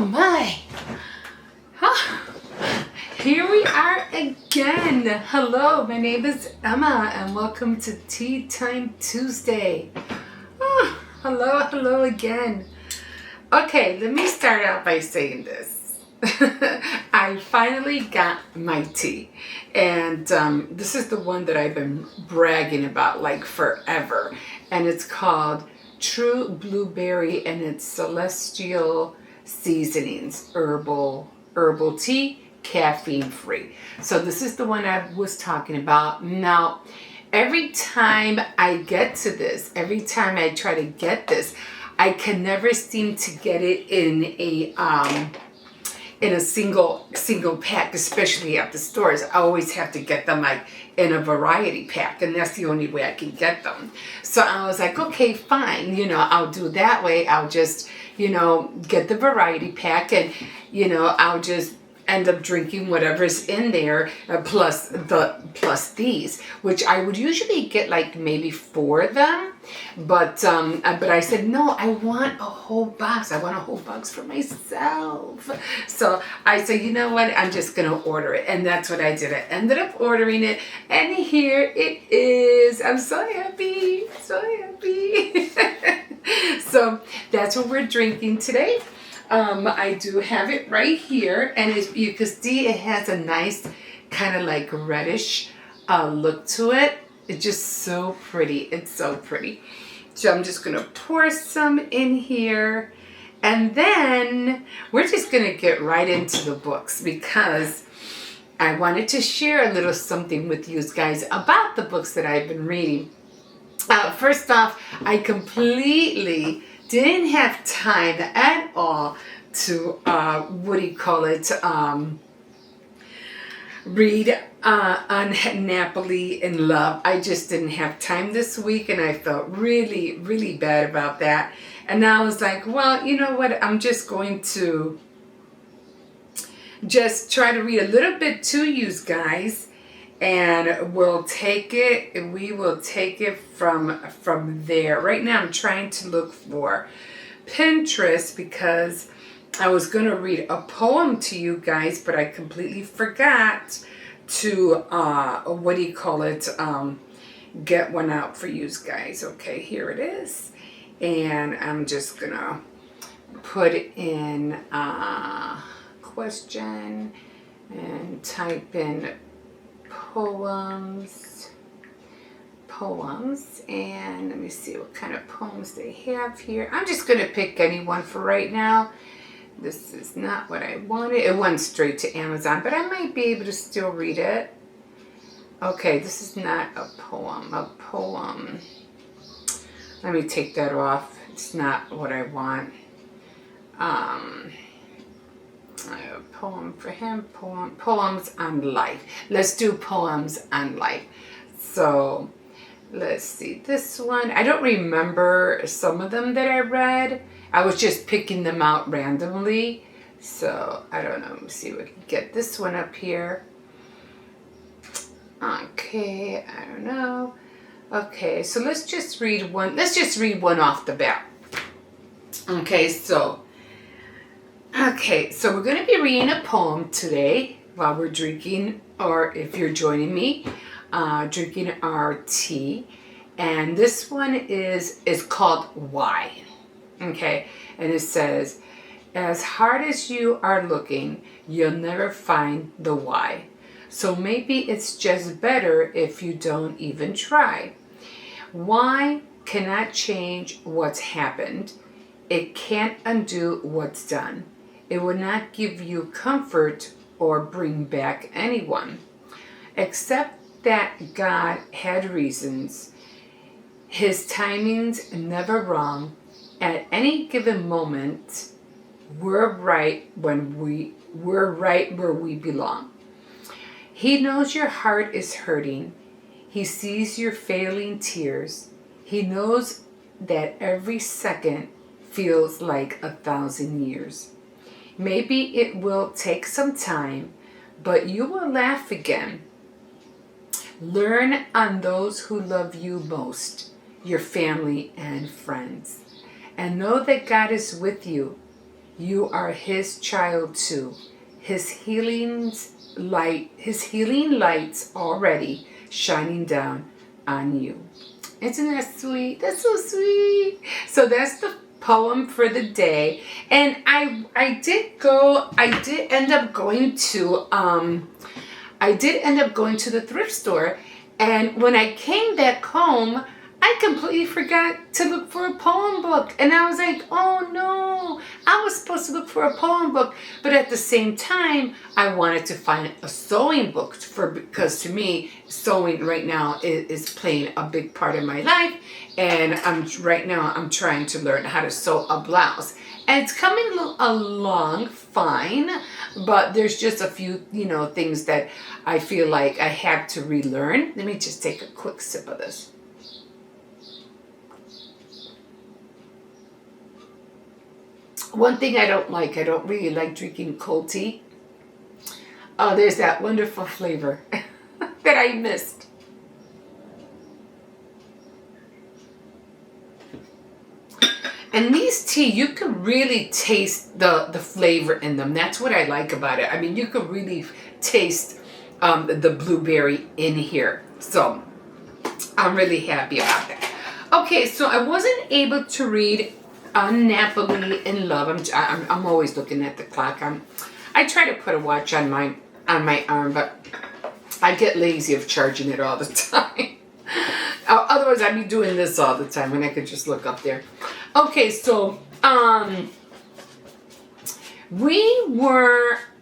Oh my. Here we are again. Hello, my name is Emma and welcome to Tea Time Tuesday. Hello again. Okay, let me start out by saying this. I finally got my tea, and this is the one that I've been bragging about like forever, and it's called True Blueberry, and it's Celestial Seasonings herbal tea, caffeine free. So this is the one I was talking about. Now, every time I get to this, every time I try to get this, I can never seem to get it in a single pack, especially at the stores. I always have to get them like in a variety pack, and that's the only way I can get them. So I was like, okay, fine, I'll do that way. I'll just, get the variety pack, and, I'll just end up drinking whatever's in there, plus these, which I would usually get like maybe 4 of them, but I said no, I want a whole box. I want a whole box for myself. So I said, you know what, I'm just gonna order it, and that's what I did. I ended up ordering it, and here it is. I'm so happy, so happy. So that's what we're drinking today. I do have it right here, and you can see it has a nice kind of like reddish look to it. It's just so pretty. It's so pretty. So I'm just gonna pour some in here, and then we're just gonna get right into the books, because I wanted to share a little something with you guys about the books that I've been reading. First off, I completely didn't have time at all to read Unhappily in Love. I just didn't have time this week, and I felt really, really bad about that. And I was like, well, you know what? I'm just going to just try to read a little bit to you guys, and we will take it from there. Right now I'm trying to look for Pinterest, because I was going to read a poem to you guys, but I completely forgot to get one out for you guys. Okay, here it is, and I'm just gonna put in question and type in poems, and let me see what kind of poems they have here. I'm just going to pick any one for right now. This is not what I wanted. It went straight to Amazon, but I might be able to still read it. Okay, this is not a poem. Let me take that off. It's not what I want. A poem for him, poems on life. Let's do poems on life. So let's see this one. I don't remember some of them that I read. I was just picking them out randomly. So I don't know. Let me see if we can get this one up here. Okay, I don't know. Okay, so let's just read one. Let's just read one off the bat. Okay, so we're going to be reading a poem today while we're drinking, or if you're joining me, drinking our tea. And this one is called Why. Okay, and it says, as hard as you are looking, you'll never find the why. So maybe it's just better if you don't even try. Why cannot change what's happened. It can't undo what's done. It will not give you comfort or bring back anyone. Except that God had reasons. His timing's never wrong. At any given moment, we're right where we belong. He knows your heart is hurting. He sees your failing tears. He knows that every second feels like 1,000 years. Maybe it will take some time, but you will laugh again. Learn on those who love you most, your family and friends. And know that God is with you. You are his child too. His healing lights already shining down on you. Isn't that sweet? That's so sweet. So that's the poem for the day. And I did end up going to the thrift store, and when I came back home, I completely forgot to look for a poem book. And I was like, oh no, I was supposed to look for a poem book. But at the same time, I wanted to find a sewing book because to me, sewing right now is playing a big part in my life. And I'm trying to learn how to sew a blouse. And it's coming along fine, but there's just a few, things that I feel like I have to relearn. Let me just take a quick sip of this. One thing I don't really like drinking cold tea. Oh, there's that wonderful flavor that I missed. And these tea, you can really taste the flavor in them. That's what I like about it. I mean, you can really taste the blueberry in here. So I'm really happy about that. Okay, so I wasn't able to read Napoli in Love. I'm always looking at the clock. I try to put a watch on my arm, but I get lazy of charging it all the time. Otherwise, I'd be doing this all the time when I could just look up there. Okay, so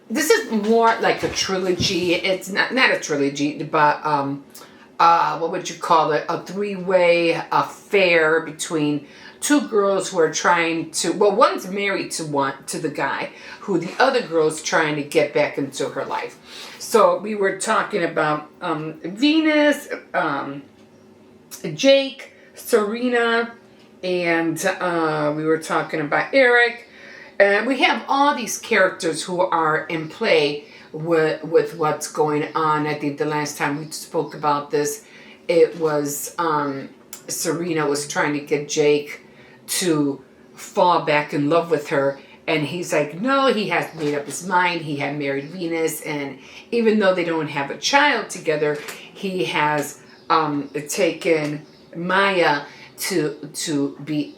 this is more like a trilogy. It's not a trilogy, but what would you call it? A three-way affair between two girls who are trying to, well, one's married to the guy who the other girl's trying to get back into her life. So we were talking about Venus, Jake, Serena, and we were talking about Eric. And we have all these characters who are in play with what's going on. I think the last time we spoke about this, it was Serena was trying to get Jake to fall back in love with her. And he's like, no, he has made up his mind. He had married Venus. And even though they don't have a child together, he has taken Maya to be,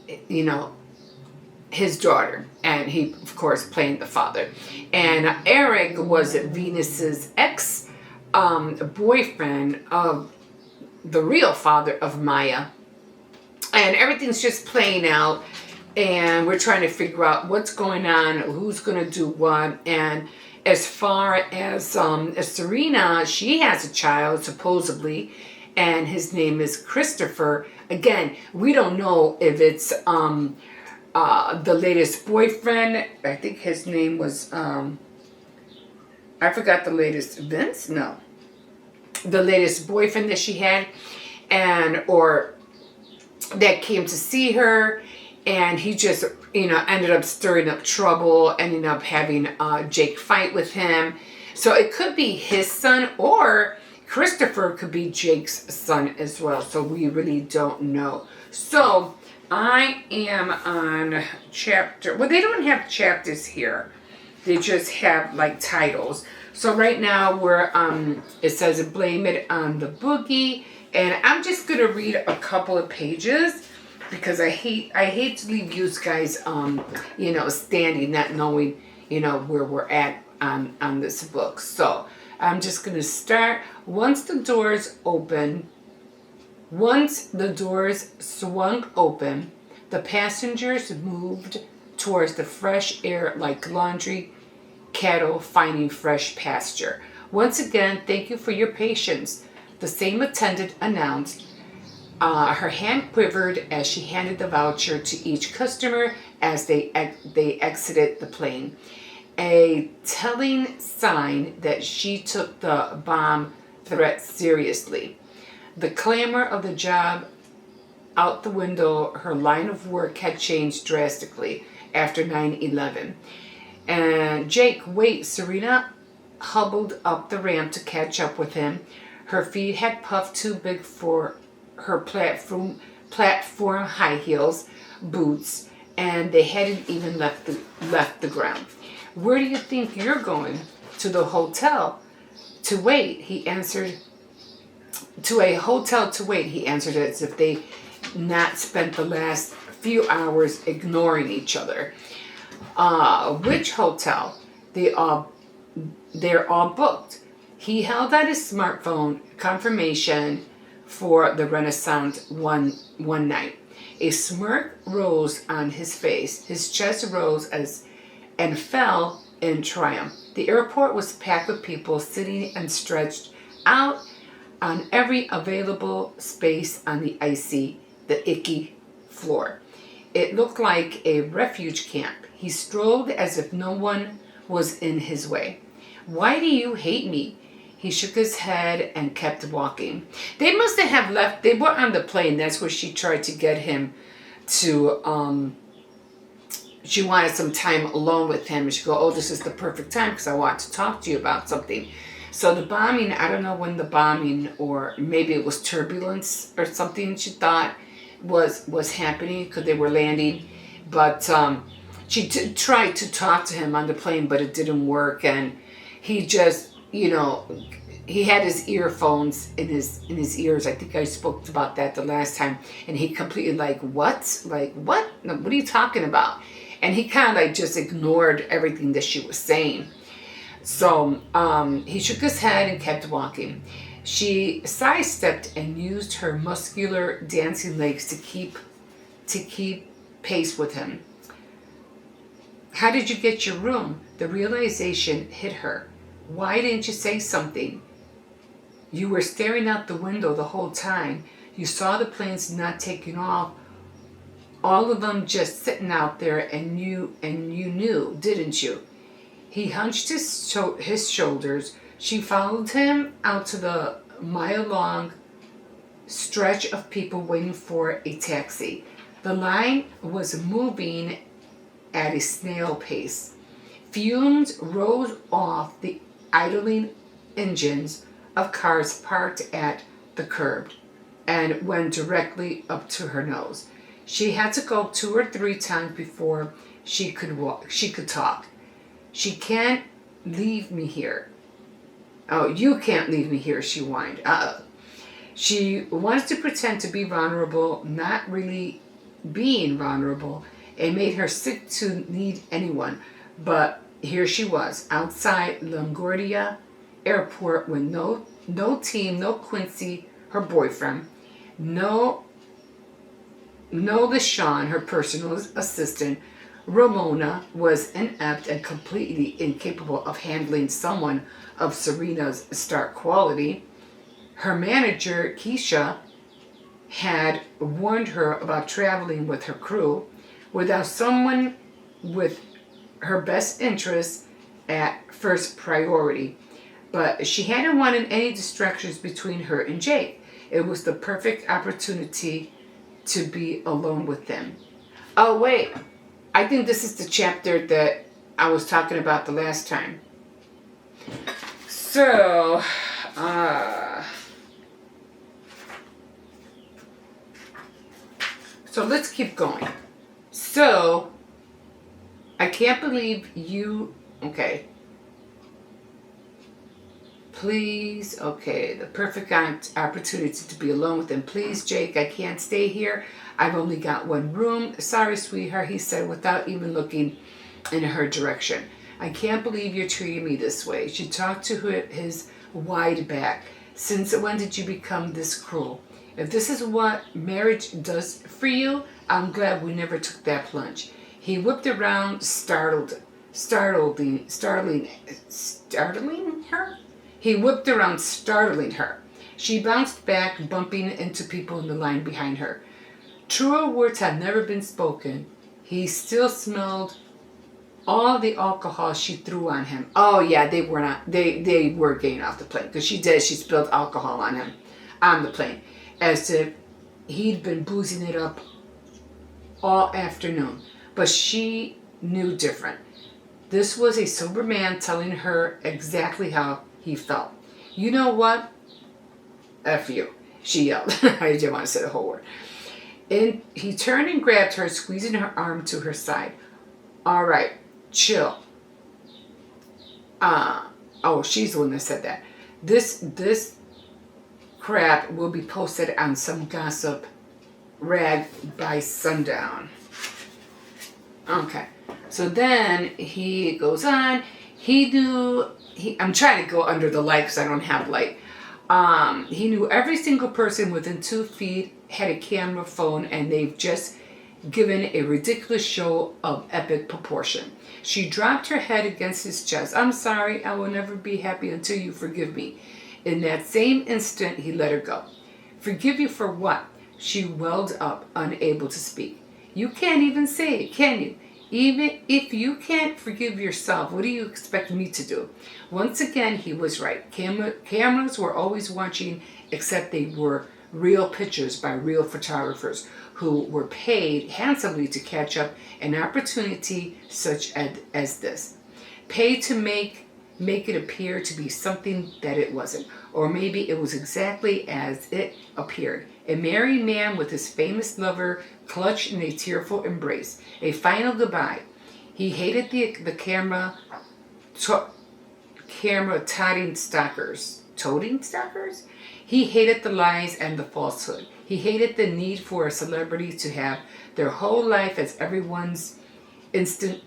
his daughter. And he, of course, playing the father. And Eric was Venus's ex-boyfriend of the real father of Maya. And everything's just playing out. And we're trying to figure out what's going on, who's going to do what. And as far as Serena, she has a child, supposedly, and his name is Christopher. Again, we don't know if it's the latest boyfriend. I think his name was, I forgot the latest, Vince? No. The latest boyfriend that she had, or that came to see her. And he just, ended up stirring up trouble, ending up having Jake fight with him. So it could be his son, or Christopher could be Jake's son as well. So we really don't know. So I am on chapter, well, they don't have chapters here. They just have like titles. So right now we're, it says blame it on the boogie. And I'm just going to read a couple of pages, because I hate to leave you guys, standing, not knowing, where we're at on this book. So I'm just going to start. Once the doors swung open, the passengers moved towards the fresh air like laundry cattle finding fresh pasture. Once again, thank you for your patience, the same attendant announced. Her hand quivered as she handed the voucher to each customer as they exited the plane. A telling sign that she took the bomb threat seriously. The clamor of the job out the window, her line of work had changed drastically after 9/11. And Jake, wait, Serena hobbled up the ramp to catch up with him. Her feet had puffed too big for her platform high heels, boots, and they hadn't even left the ground. Where do you think you're going? To the hotel to wait, he answered. To a hotel to wait, he answered, as if they not spent the last few hours ignoring each other. Which hotel? They're all booked. He held out his smartphone confirmation for the Renaissance one night. A smirk rose on his face. His chest rose and fell in triumph. The airport was packed with people sitting and stretched out on every available space on the icky floor. It looked like a refuge camp. He strolled as if no one was in his way. Why do you hate me? He shook his head and kept walking. They must have left. They were on the plane. That's where she tried to get him to, she wanted some time alone with him. And she go, oh, this is the perfect time because I want to talk to you about something. So the bombing, I don't know when the bombing, or maybe it was turbulence or something she thought was happening because they were landing. But she tried to talk to him on the plane, but it didn't work. And he just, he had his earphones in his ears. I think I spoke about that the last time. And he completely what? What? No, what are you talking about? And he kind of just ignored everything that she was saying. So he shook his head and kept walking. She sidestepped and used her muscular dancing legs to keep pace with him. How did you get your room? The realization hit her. Why didn't you say something? You were staring out the window the whole time. You saw the planes not taking off. All of them just sitting out there, and you knew, didn't you? He hunched his shoulders. She followed him out to the mile-long stretch of people waiting for a taxi. The line was moving at a snail pace. Fumes rose off the idling engines of cars parked at the curb and went directly up to her nose. She had to go 2 or 3 times before she could talk. She can't leave me here. Oh, you can't leave me here, she whined. She wanted to pretend to be vulnerable, not really being vulnerable. It made her sick to need anyone. But here she was, outside LaGuardia Airport with no team, no Quincy, her boyfriend, no LaShawn, her personal assistant. Ramona was inept and completely incapable of handling someone of Serena's star quality. Her manager, Keisha, had warned her about traveling with her crew without someone with her best interests at first priority. But she hadn't wanted any distractions between her and Jake. It was the perfect opportunity to be alone with them. Oh, wait. I think this is the chapter that I was talking about the last time. So, let's keep going. So, I can't believe you... Okay. Please, okay, the perfect opportunity to be alone with him. Please, Jake, I can't stay here. I've only got one room. Sorry, sweetheart, he said without even looking in her direction. I can't believe you're treating me this way. She talked to his wide back. Since when did you become this cruel? If this is what marriage does for you, I'm glad we never took that plunge. He whipped around, startling her? He whipped around, startling her. She bounced back, bumping into people in the line behind her. Truer words had never been spoken. He still smelled all the alcohol she threw on him. Oh yeah, they were getting off the plane because she spilled alcohol on him on the plane, as if he'd been boozing it up all afternoon. But she knew different. This was a sober man telling her exactly how he felt. You know what? F you, she yelled. I didn't want to say the whole word. And he turned and grabbed her, squeezing her arm to her side. All right, chill. Oh, she's the one that said that. This crap will be posted on some gossip rag by sundown. Okay. So then he goes on. I'm trying to go under the light because I don't have light. He knew every single person within 2 feet had a camera phone, and they've just given a ridiculous show of epic proportion. She dropped her head against his chest. I'm sorry, I will never be happy until you forgive me. In that same instant, he let her go. Forgive you for what? She welled up, unable to speak. You can't even say it, can you? Even if you can't forgive yourself, what do you expect me to do? Once again, he was right. Cameras were always watching, except they were real pictures by real photographers who were paid handsomely to catch up an opportunity such as this. Paid to make it appear to be something that it wasn't. Or maybe it was exactly as it appeared. A married man with his famous lover clutched in a tearful embrace. A final goodbye. He hated the camera toting stalkers. Toting stalkers? He hated the lies and the falsehood. He hated the need for a celebrity to have their whole life at everyone's instant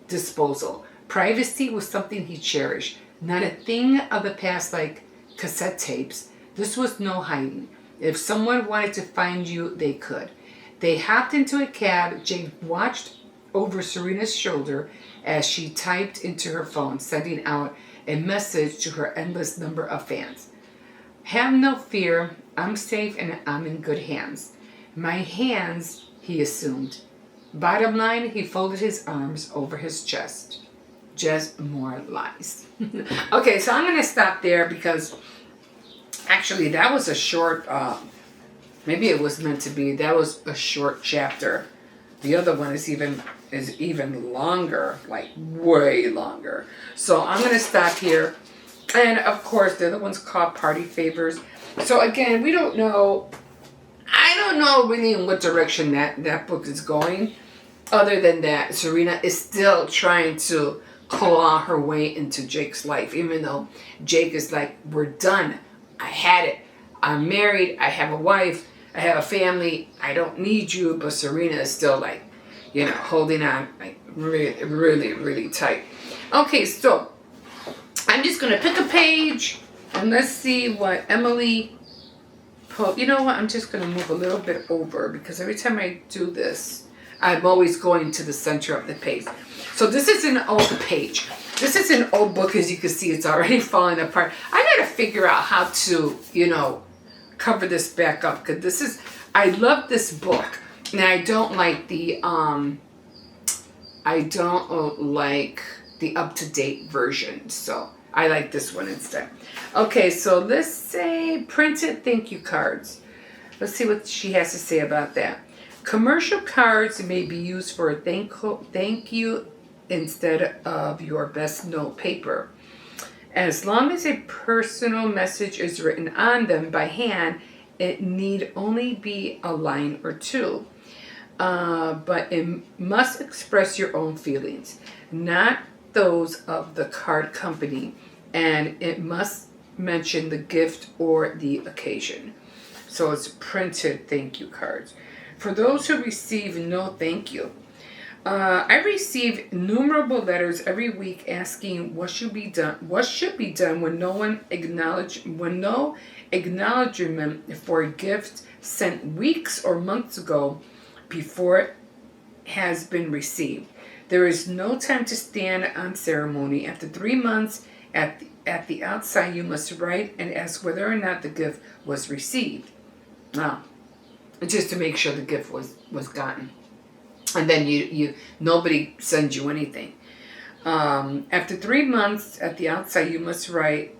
disposal. Privacy was something he cherished, not a thing of the past like cassette tapes. This was no hiding. If someone wanted to find you, they could. They hopped into a cab. Jake watched over Serena's shoulder as she typed into her phone, sending out a message to her endless number of fans. Have no fear. I'm safe and I'm in good hands. My hands, he assumed. Bottom line, he folded his arms over his chest. Just more lies. Okay, so I'm going to stop there because actually that was a short, maybe it was meant to be, that was a short chapter. The other one is even longer, like way longer. So I'm going to stop here. And of course, the other one's called Party Favors. So again, we don't know, I don't know really in what direction that book is going. Other than that, Serena is still trying to claw her way into Jake's life. Even though Jake is like, we're done. I had it. I'm married. I have a wife. I have a family. I don't need you. But Serena is still like, holding on like really, really, really tight. Okay, so I'm just going to pick a page and let's see what Emily you know what? I'm just going to move a little bit over because every time I do this, I'm always going to the center of the page. So this is an old page. This is an old book. As you can see, it's already falling apart. I got to figure out how to, cover this back up because I love this book. Now I don't like the up-to-date version. So I like this one instead. Okay, so let's say printed thank you cards. Let's see what she has to say about that. Commercial cards may be used for a thank you instead of your best note paper. As long as a personal message is written on them by hand, it need only be a line or two. But it must express your own feelings, not those of the card company, and it must mention the gift or the occasion. So it's printed thank you cards. For those who receive no thank you, I receive innumerable letters every week asking what should be done when no acknowledgement for a gift sent weeks or months ago before it has been received. There is no time to stand on ceremony. After 3 months at the outside, you must write and ask whether or not the gift was received. Now, just to make sure the gift was gotten. And then nobody sends you anything. After 3 months at the outside, you must write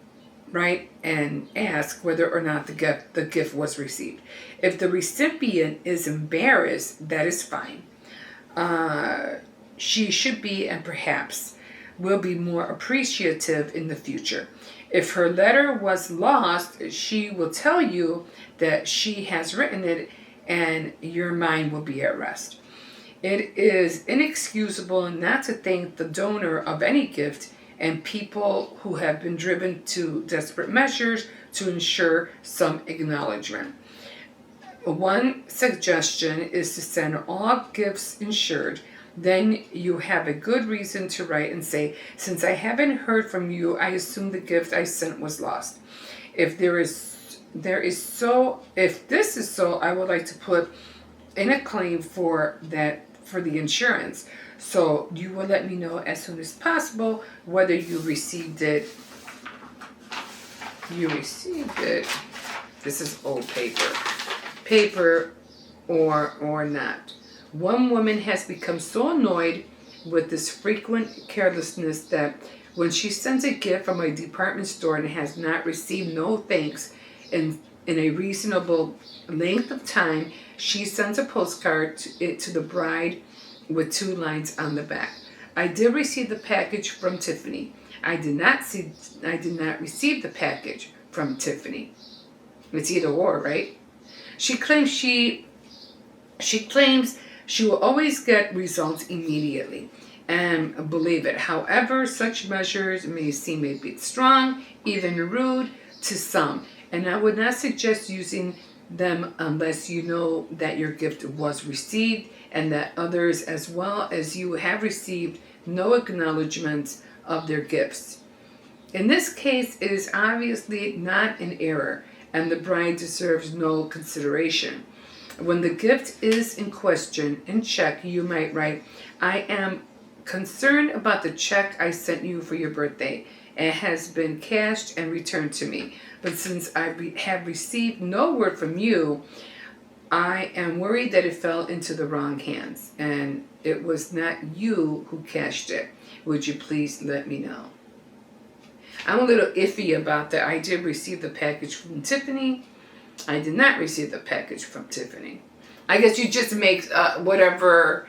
and ask whether or not the gift was received. If the recipient is embarrassed, that is fine. She should be, and perhaps will be, more appreciative in the future. If her letter was lost, she will tell you that she has written it and your mind will be at rest. It is inexcusable not to thank the donor of any gift and people who have been driven to desperate measures to ensure some acknowledgement. One suggestion is to send all gifts insured. Then you have a good reason to write and say, since I haven't heard from you, I assume the gift I sent was lost. If if this is so, I would like to put in a claim for the insurance. So you will let me know as soon as possible whether you received it. This is old paper or not. One woman has become so annoyed with this frequent carelessness that when she sends a gift from a department store and has not received no thanks in a reasonable length of time, she sends a postcard to the bride with 2 lines on the back. I did receive the package from Tiffany. I did not receive the package from Tiffany. It's either or, right? She claims she will always get results immediately, and believe it. However, such measures may seem a bit strong, even rude to some, and I would not suggest using them unless you know that your gift was received and that others as well as you have received no acknowledgement of their gifts. In this case, it is obviously not an error, and the bride deserves no consideration. When the gift is in question, in check, you might write, I am concerned about the check I sent you for your birthday. It has been cashed and returned to me. But since I have received no word from you, I am worried that it fell into the wrong hands and it was not you who cashed it. Would you please let me know? I'm a little iffy about that. I did receive the package from Tiffany. I did not receive the package from Tiffany. I guess you just make whatever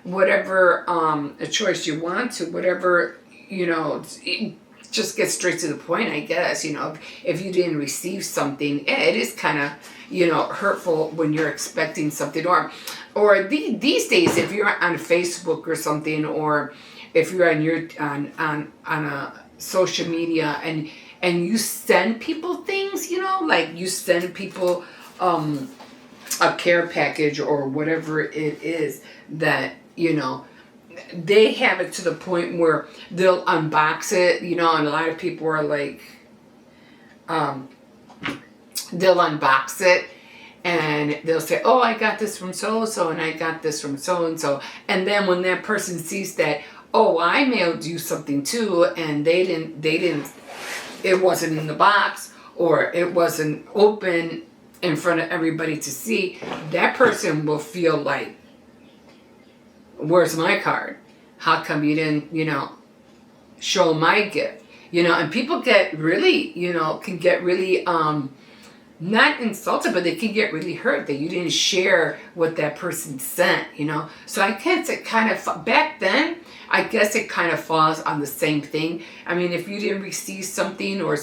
a choice you want to, whatever, just get straight to the point, I guess. If you didn't receive something, it is kind of, hurtful when you're expecting something. Or these days, if you're on Facebook or something, or if you're on a social media and you send people things, like you send people a care package or whatever it is that, they have it to the point where they'll unbox it, and a lot of people are like, they'll unbox it and they'll say, oh, I got this from so-and-so and I got this from so-and-so. And then when that person sees that, oh, I mailed you something too, and they didn't, it wasn't in the box or it wasn't open in front of everybody to see, that person will feel like, where's my card? How come you didn't, show my gift? And people get really, can get really, not insulted, but they can get really hurt that you didn't share what that person sent, So I guess it kind of, back then, I guess it kind of falls on the same thing. I mean, if you didn't receive something or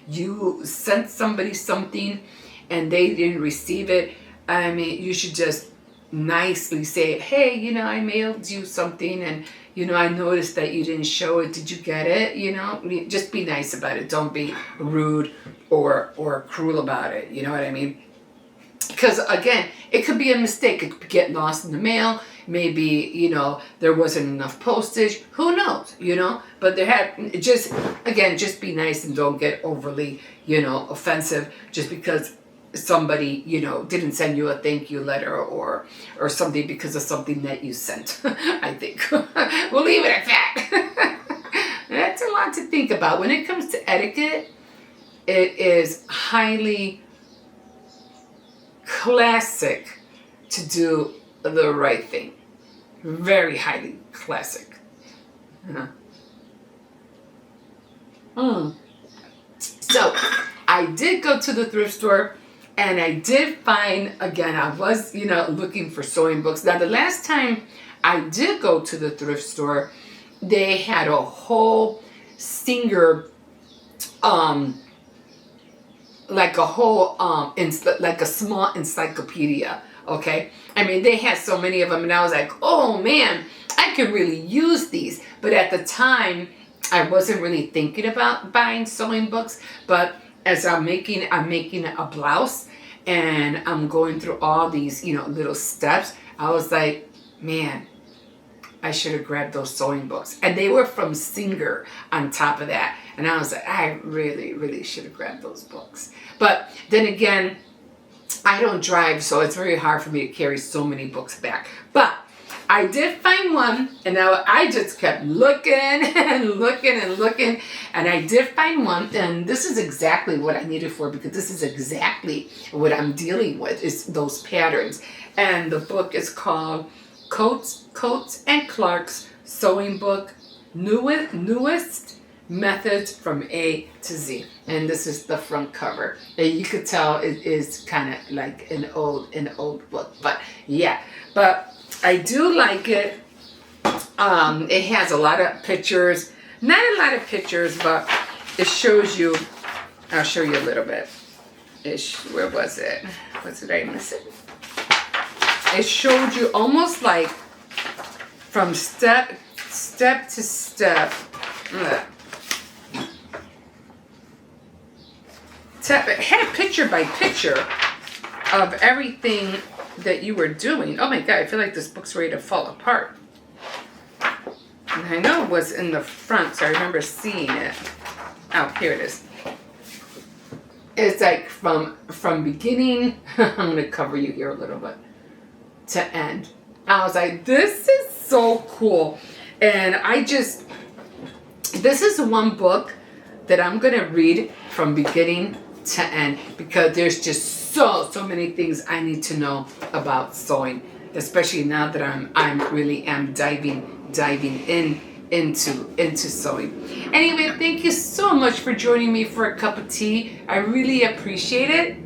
you sent somebody something and they didn't receive it, I mean, you should just nicely say, hey, I mailed you something and, I noticed that you didn't show it. Did you get it? Just be nice about it. Don't be rude or cruel about it. You know what I mean? Because, again, it could be a mistake. It could get lost in the mail. Maybe, there wasn't enough postage. Who knows, But just be nice and don't get overly, offensive just because somebody, didn't send you a thank you letter or something because of something that you sent, I think. We'll leave it at that. That's a lot to think about. When it comes to etiquette, it is highly classic to do the right thing. Very highly classic. So, I did go to the thrift store. And I did find, again, I was, looking for sewing books. Now, the last time I did go to the thrift store, they had a whole Singer, like a small encyclopedia Okay. I mean, they had so many of them, and I was like, oh man, I could really use these. But at the time, I wasn't really thinking about buying sewing books. But as I'm making a blouse, and I'm going through all these, little steps, I was like, man, I should have grabbed those sewing books. And they were from Singer on top of that. And I was like, I really, really should have grabbed those books. But then again, I don't drive, so it's very hard for me to carry so many books back. But I did find one, and now I just kept looking and looking and looking, and I did find one, and this is exactly what I needed for, because this is exactly what I'm dealing with, is those patterns. And the book is called Coates and Clark's Sewing Book, Newest Methods from A to Z. And this is the front cover. And you could tell it is kind of like an old book. But yeah, but I do like it. It has a lot of pictures. Not a lot of pictures, but it shows you. I'll show you a little bit. Where was it? Did I miss it? It showed you almost like from step to step. It had a picture by picture of everything that you were doing. Oh my God, I feel like this book's ready to fall apart. And I know it was in the front, so I remember seeing it. Oh, here it is. It's like from beginning, I'm going to cover you here a little bit, to end. I was like, this is so cool. And this is one book that I'm going to read from beginning to end, because there's just so many things I need to know about sewing, especially now that I'm really diving into sewing. Anyway, thank you so much for joining me for a cup of tea. I really appreciate it.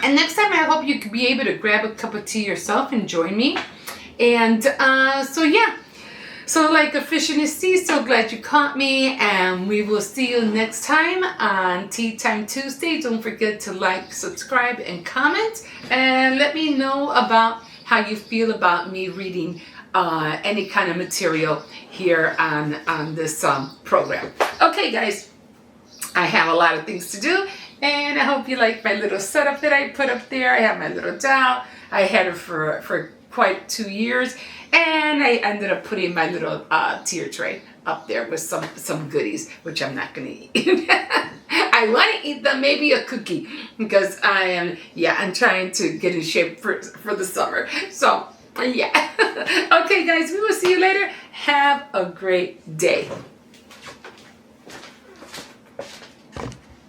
And next time, I hope you could be able to grab a cup of tea yourself and join me. And so yeah. So like a fish in the sea, so glad you caught me, and we will see you next time on Tea Time Tuesday. Don't forget to like, subscribe, and comment, and let me know about how you feel about me reading any kind of material here on this program. Okay, guys, I have a lot of things to do, and I hope you like my little setup that I put up there. I have my little doll. I had it for quite 2 years. And I ended up putting my little tier tray up there with some goodies, which I'm not going to eat. I want to eat them, maybe a cookie, because I'm trying to get in shape for the summer. So, yeah. Okay, guys, we will see you later. Have a great day.